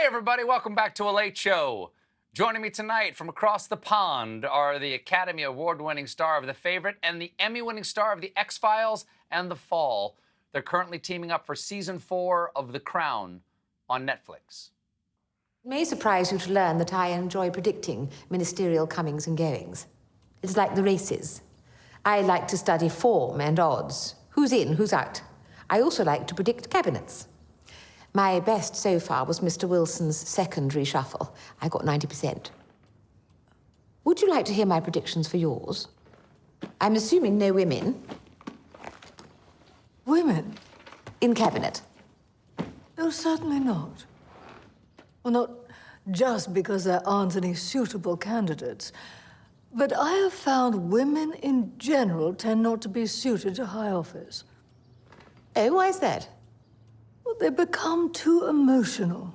everybody, welcome back to A Late Show. Joining me tonight from across the pond are the Academy Award-winning star of The Favorite and the Emmy-winning star of The X-Files and The Fall. They're currently teaming up for Season 4 of The Crown on Netflix. It may surprise you to learn that I enjoy predicting ministerial comings and goings. It's like the races. I like to study form and odds. Who's in, who's out. I also like to predict cabinets. My best so far was Mr. Wilson's second reshuffle. I got 90%. Would you like to hear my predictions for yours? I'm assuming no women. Women? In cabinet. No, certainly not. Well, not just because there aren't any suitable candidates, but I have found women in general tend not to be suited to high office. Oh, why is that? Well, they become too emotional.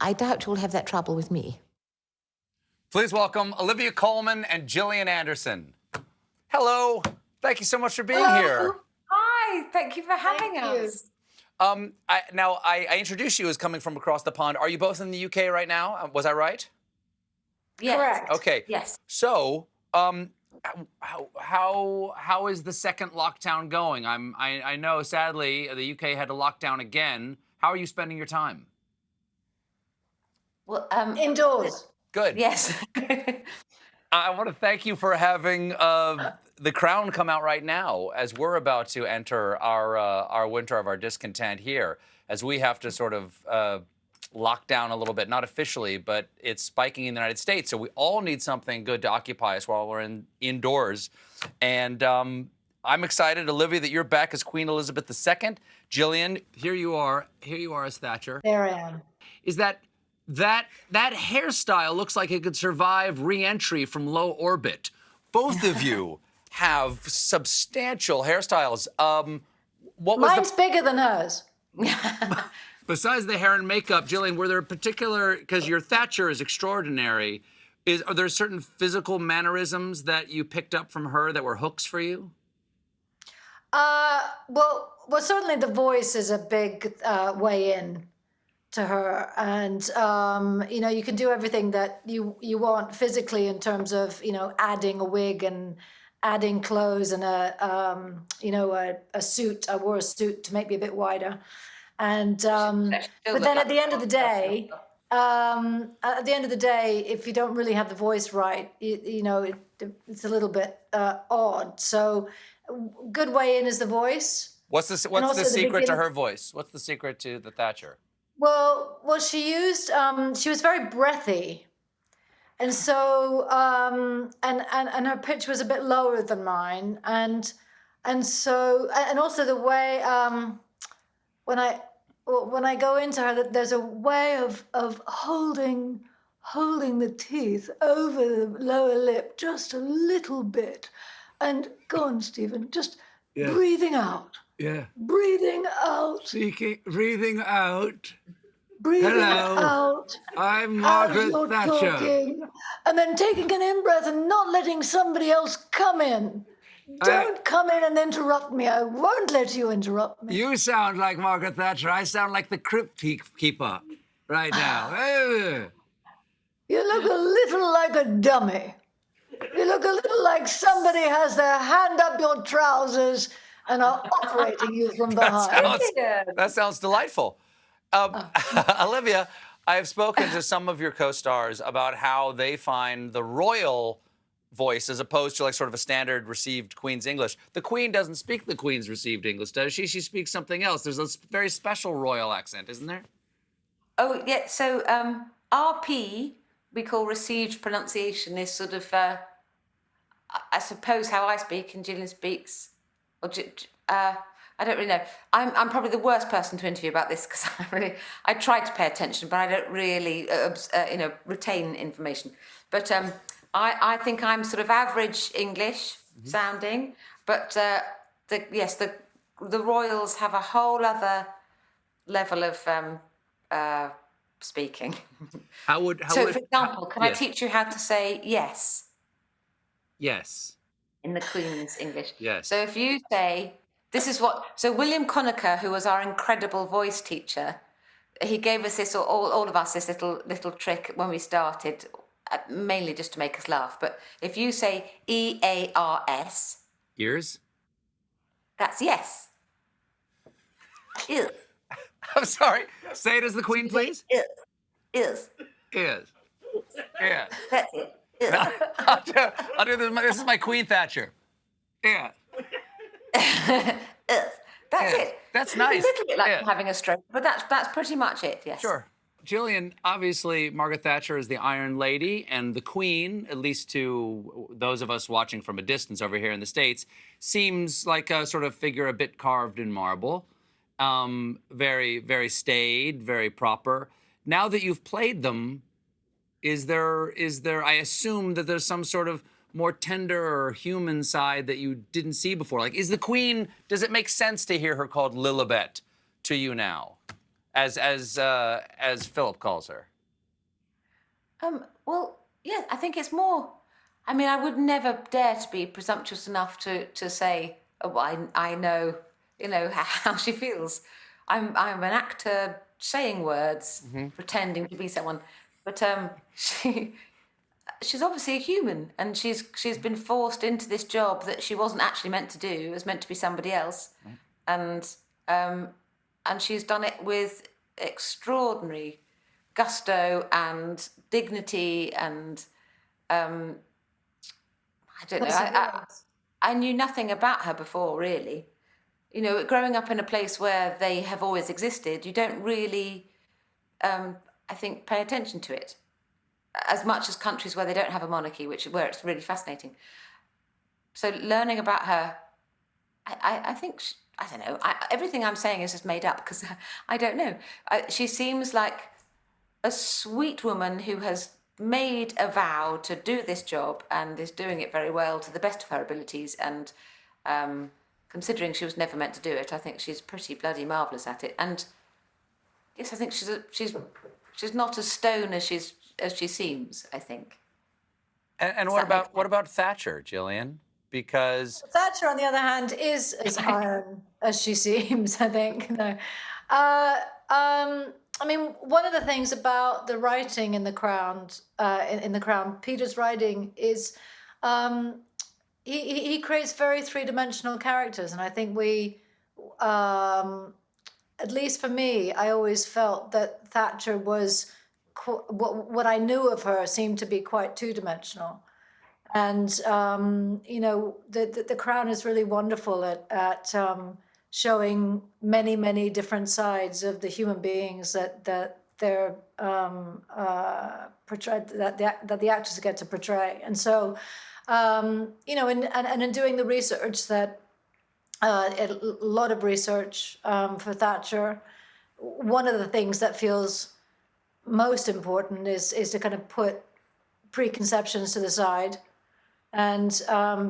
I doubt you'll have that trouble with me. Please welcome Olivia Colman and Gillian Anderson. Hello. Thank you so much for being here. Hi, thank you for having us. I introduced you as coming from across the pond. Are you both in the UK right now? Was I right? Yes. Correct. Okay. Yes. So, how is the second lockdown going? I know, sadly, the UK had a lockdown again. How are you spending your time? Well, indoors. Good. Yes. I want to thank you for having The Crown come out right now, as we're about to enter our winter of our discontent here, as we have to sort of lock down a little bit, not officially, but it's spiking in the United States. So we all need something good to occupy us while we're indoors. And I'm excited, Olivia, that you're back as Queen Elizabeth II. Gillian, here you are as Thatcher. There I am. Is that hairstyle looks like it could survive re-entry from low orbit. Both of you have substantial hairstyles. Mine's bigger than hers. Besides the hair and makeup, Gillian, were there particular, because your Thatcher is extraordinary, are there certain physical mannerisms that you picked up from her that were hooks for you? Well, certainly the voice is a big way in to her, and you know, you can do everything that you want physically in terms of, you know, adding a wig and adding clothes and a suit. I wore a suit to make me a bit wider. And but then at the end of the day, if you don't really have the voice right, you know, it's a little bit odd. So good way in is the voice. What's the secret to her voice? What's the secret to the Thatcher? Well, she used she was very breathy, and so and her pitch was a bit lower than mine, and also the way when I go into her, that there's a way of holding the teeth over the lower lip just a little bit, and go on, Stephen, just breathing out. Yeah. Breathing out. Breathing out. Breathing Hello. out. I'm Margaret Thatcher. Talking, and then taking an in-breath and not letting somebody else come in. Don't come in and interrupt me. I won't let you interrupt me. You sound like Margaret Thatcher. I sound like the crypt keeper right now. You look a little like a dummy. You look a little like somebody has their hand up your trousers and are operating you from behind. That sounds delightful. Olivia, I have spoken to some of your co-stars about how they find the royal voice as opposed to like sort of a standard received Queen's English. The Queen doesn't speak the Queen's received English, does she? She speaks something else. There's a very special royal accent, isn't there? Oh, yeah. So RP, we call received pronunciation, is sort of, I suppose, how I speak and Gillian speaks. Or, I don't really know. I'm probably the worst person to interview about this because I try to pay attention, but I don't really, retain information. But I think I'm sort of average English sounding, but the royals have a whole other level of speaking. For example, can I teach you how to say yes? Yes. In the Queen's English. Yes. So if you say, this is what... So William Conacher, who was our incredible voice teacher, he gave us this, all of us, this little trick when we started, mainly just to make us laugh. But if you say EARS, Ears? that's yes. Is. I'm sorry. Say it as the Queen, please. Is. Is. Yeah. That's it. Is. I'll do this. This is my Queen Thatcher. Yeah. Is. That's Yeah. it. That's nice. It's a little bit like Yeah. having a stroke, but that's pretty much it. Yes. Sure. Gillian, obviously, Margaret Thatcher is the Iron Lady, and the Queen, at least to those of us watching from a distance over here in the States, seems like a sort of figure a bit carved in marble. Very, very staid, very proper. Now that you've played them, is there, I assume that there's some sort of more tender or human side that you didn't see before? Like, is the Queen, does it make sense to hear her called Lilibet to you now? As Philip calls her. Well, yeah, I think it's more. I mean, I would never dare to be presumptuous enough to say, oh, I know, how she feels. I'm an actor saying words, pretending to be someone, but she's obviously a human, and she's been forced into this job that she wasn't actually meant to do. It was meant to be somebody else, and she's done it with extraordinary gusto and dignity, and I don't know. I knew nothing about her before, really. Growing up in a place where they have always existed, you don't really, I think, pay attention to it as much as countries where they don't have a monarchy, where it's really fascinating. So learning about her, I think. I don't know. Everything I'm saying is just made up because I don't know. She seems like a sweet woman who has made a vow to do this job and is doing it very well to the best of her abilities. And considering she was never meant to do it, I think she's pretty bloody marvellous at it. And yes, I think she's not as stone as she seems, I think. And what about Thatcher, Gillian? Because Thatcher, on the other hand, is as iron as she seems, I think. No. I mean, one of the things about the writing in The Crown, Peter's writing is he creates very three-dimensional characters, and I think we, at least for me, I always felt that Thatcher was what I knew of her seemed to be quite two-dimensional. And, the Crown is really wonderful at showing many, many different sides of the human beings that they're portrayed, that the actors get to portray. And so, and in doing the research a lot of research for Thatcher, one of the things that feels most important is to kind of put preconceptions to the side and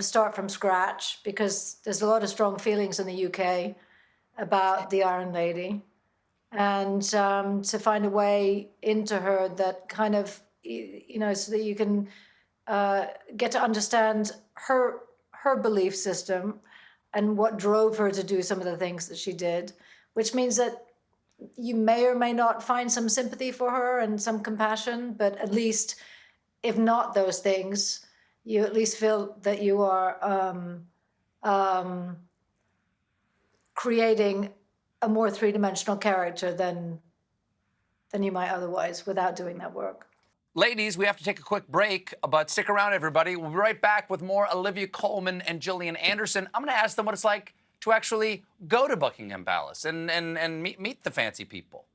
start from scratch, because there's a lot of strong feelings in the UK about the Iron Lady, and to find a way into her that kind of, so that you can get to understand her belief system and what drove her to do some of the things that she did, which means that you may or may not find some sympathy for her and some compassion, but at least, if not those things, you at least feel that you are creating a more three-dimensional character than you might otherwise without doing that work. ladies, we have to take a quick break, but stick around, everybody. We'll be right back with more Olivia Colman and Gillian Anderson. I'm going to ask them what it's like to actually go to Buckingham Palace and meet the fancy people.